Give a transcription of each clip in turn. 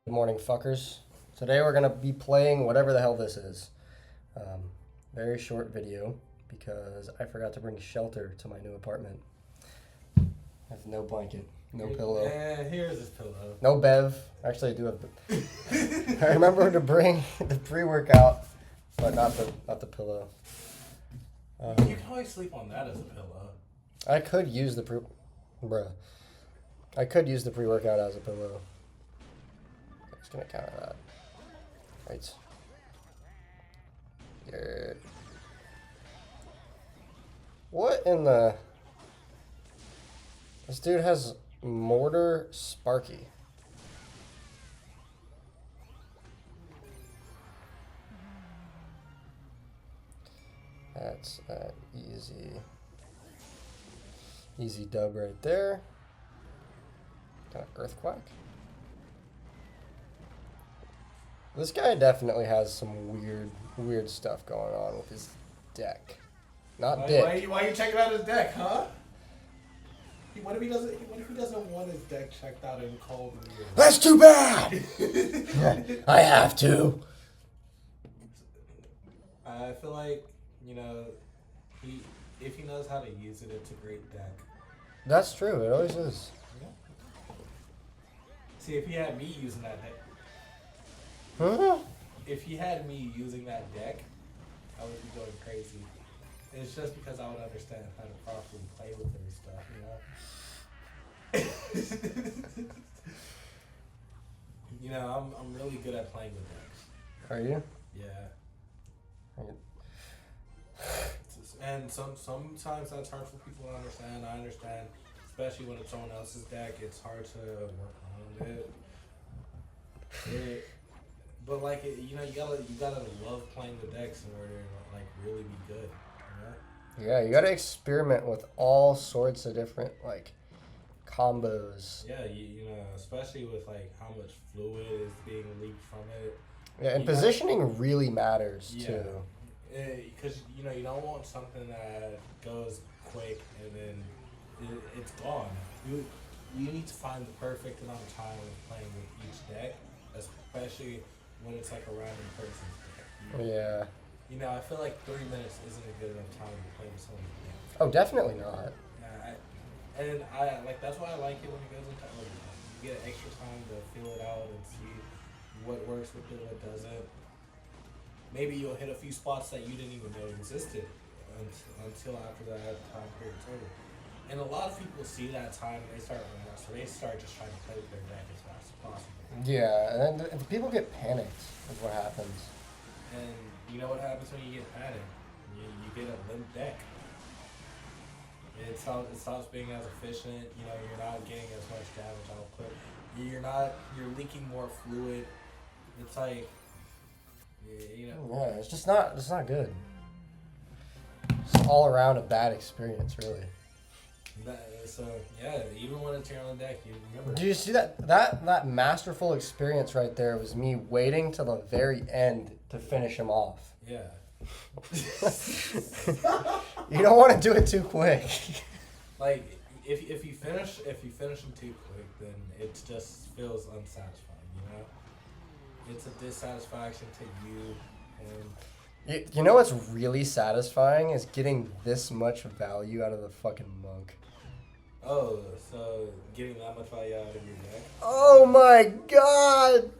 Good morning, fuckers. Today we're gonna be playing whatever the hell this is. Very short video because I forgot to bring shelter to my new apartment. I have no blanket, no pillow. Yeah, here's his pillow. No bev. Actually, I do have. I remember to bring the pre-workout, but not the pillow. You can always sleep on that as a pillow. I could use the I could use the pre-workout as a pillow. I'm just gonna counter that. Right. Yeah. What in the? This dude has mortar Sparky. That's easy dub right there. Got Earthquake. This guy definitely has some weird stuff going on with his deck. Not dick. Why are you checking out his deck, huh? What if he doesn't want his deck checked out in cold? That's too bad. I have to. I feel like if he knows how to use it, it's a great deck. That's true. It always is. Yeah. See, if he had me using that deck. Huh? If he had me using that deck, I would be going crazy. It's just because I would understand how to properly play with it and stuff, I'm really good at playing with decks. Are you? Yeah. And sometimes that's hard for people to understand. I understand, especially when it's someone else's deck. It's hard to work around it. But you gotta love playing the decks in order to really be good. Yeah, you gotta experiment with all sorts of different combos. Yeah, especially with how much fluid is being leaked from it. Yeah, and positioning really matters too. Because you don't want something that goes quick and then it's gone. You need to find the perfect amount of time when playing with each deck, especially when it's a random person's deck. Yeah. I feel like 3 minutes isn't a good enough time to play with someone's deck. Oh, definitely not. That's why I like it when it goes into you get extra time to feel it out and see what works with it, what doesn't. Maybe you'll hit a few spots that you didn't even know existed until after that time period's over. And a lot of people see that time and they start just trying to play with their deck as fast as possible. Yeah, and people get panicked is what happens. And you know what happens when you get panicked? You get a limp deck. It stops being as efficient. You're not getting as much damage output. You're leaking more fluid. It's Yeah, it's just not good. It's all around a bad experience, really. Even when it's your own deck, you remember. Do you see that masterful experience right there was me waiting till the very end to finish him off. Yeah. You don't want to do it too quick. If you finish them too quick, then it just feels unsatisfying. It's a dissatisfaction to you. And you know what's really satisfying is getting this much value out of the fucking monk. Oh, so getting that much value out of your deck? Oh my god!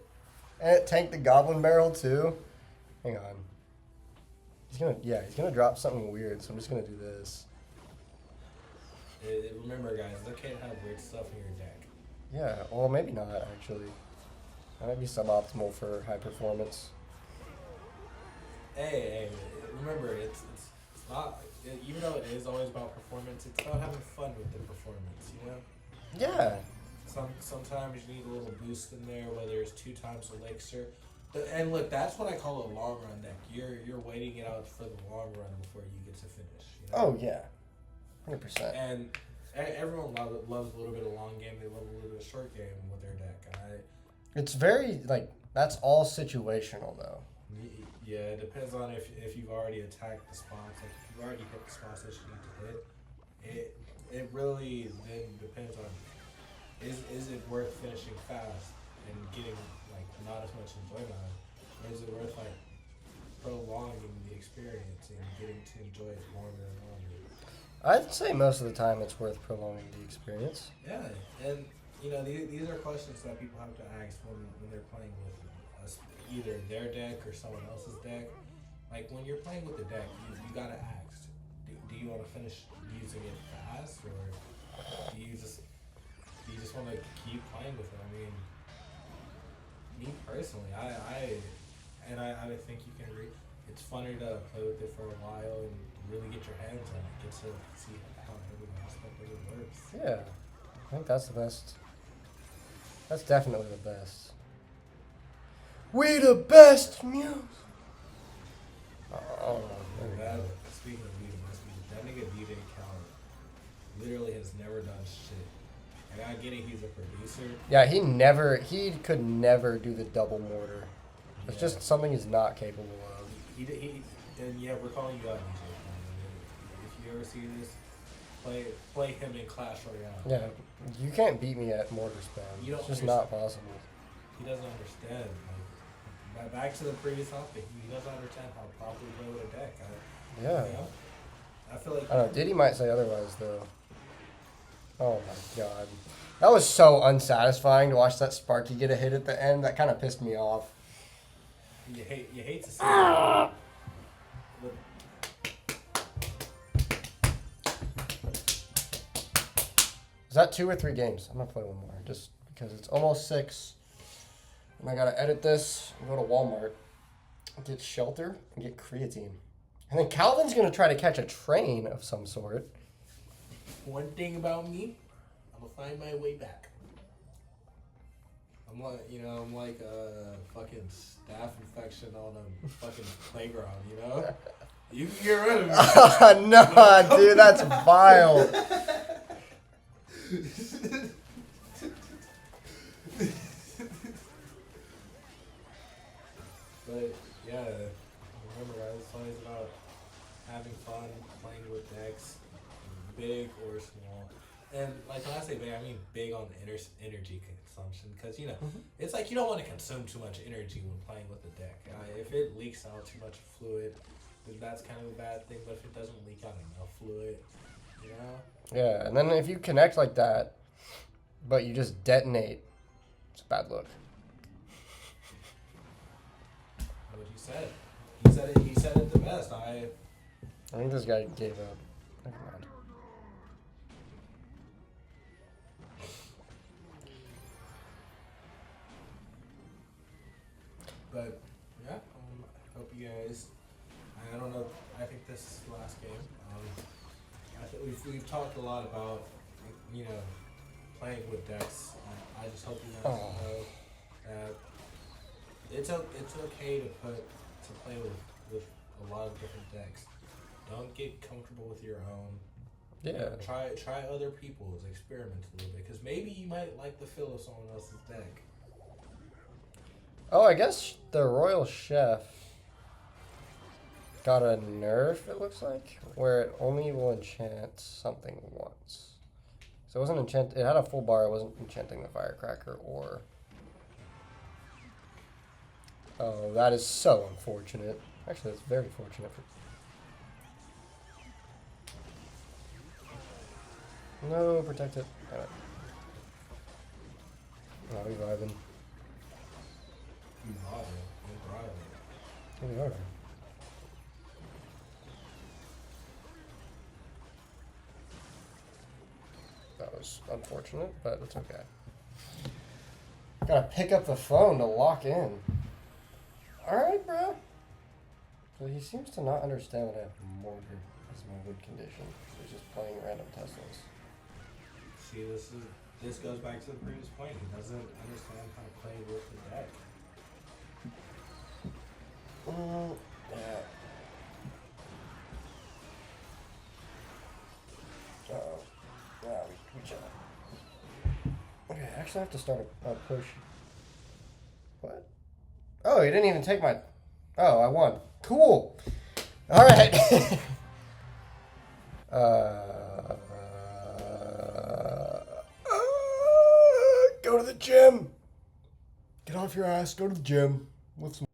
And it tanked the goblin barrel too. Hang on. He's gonna drop something weird, so I'm just gonna do this. Remember, guys, it's okay to have weird stuff in your deck. Yeah, well, maybe not actually. That might be suboptimal for high performance. Hey, remember, it's not. Even though it is always about performance, it's about having fun with the performance. Yeah. Sometimes you need a little boost in there, whether it's 2 times elixir. And look, that's what I call a long run deck. You're waiting it out for the long run before you get to finish. Oh yeah, 100%. And everyone loves a little bit of long game. They love a little bit of short game with their deck. It's very that's all situational though. Yeah, it depends on if you've already attacked the spots. If you've already hit the spots that you need to hit, it really then depends on is it worth finishing fast and getting not as much enjoyment out of it? Or is it worth like prolonging the experience and getting to enjoy it longer and longer? I'd say most of the time it's worth prolonging the experience. Yeah, and you know these are questions that people have to ask when they're playing with us, either their deck or someone else's deck. Like when you're playing with the deck, you gotta ask: do you want to finish using it fast, or do you just want to keep playing with it? I mean, me personally, I would think you can agree. It's funner to play with it for a while and really get your hands on it, get to see how every aspect of it works. Yeah, I think that's the best. That's definitely the best. We the best muse. Oh, there we go. Speaking of beating best music, that nigga DJ Khaled literally has never done shit. Like I get it, he's a producer. Yeah, he could never do the double mortar. It's just something he's not capable of. And yeah, we're calling you out, DJ Khaled. If you ever see this, play him in Clash Royale. Yeah, you can't beat me at mortar spam. It's just not possible. He doesn't understand. Like, back to the previous topic, he doesn't understand how to properly play with a deck. Yeah. You know? I feel like. I don't know. Diddy might say otherwise, though. Oh my god. That was so unsatisfying to watch that Sparky get a hit at the end. That kind of pissed me off. You hate to see it. Is that 2 or 3 games? I'm going to play one more just because it's almost 6. And I got to edit this and go to Walmart, get shelter, and get creatine. And then Calvin's going to try to catch a train of some sort. One thing about me, I'm going to find my way back. I'm like a fucking staph infection on a fucking playground, you know? You can get rid of me. No, dude, that's vile. But yeah, remember guys, it's always about having fun, playing with decks, big or small. And like when I say big, I mean big on the energy consumption, because you know it's like you don't want to consume too much energy when playing with the deck. If it leaks out too much fluid, then that's kind of a bad thing. But if it doesn't leak out enough fluid, you know. Yeah, and then if you connect like that, but you just detonate, it's a bad look. What you said. He said it the best. I think this guy gave up. Never mind. But yeah, I hope you guys. I don't know. I think this is the last game. I think we've talked a lot about playing with decks. I just hope you guys know that it's okay to play with a lot of different decks. Don't get comfortable with your own. Yeah. Try other people's. Experiment a little bit, because maybe you might like the feel of someone else's deck. Oh, I guess the Royal Chef got a nerf, it looks like, where it only will enchant something once. So it wasn't it had a full bar, it wasn't enchanting the Firecracker or... Oh, that is so unfortunate. Actually, that's very fortunate for... No, protect it. Damn it. Oh, we vibing. You bought it. You brought it. Here we are. That was unfortunate, but it's okay. Gotta pick up the phone to lock in. Alright, bro. So he seems to not understand that I have mortar as my wood condition. So he's just playing random Teslas. See, this goes back to the previous point. He doesn't understand how to play with the deck. Yeah. Uh-oh. Yeah, we chill. Okay, I actually have to start a push. What? Oh, he didn't even take my... Oh, I won. Cool. All right. Go to the gym. Get off your ass, go to the gym, lift some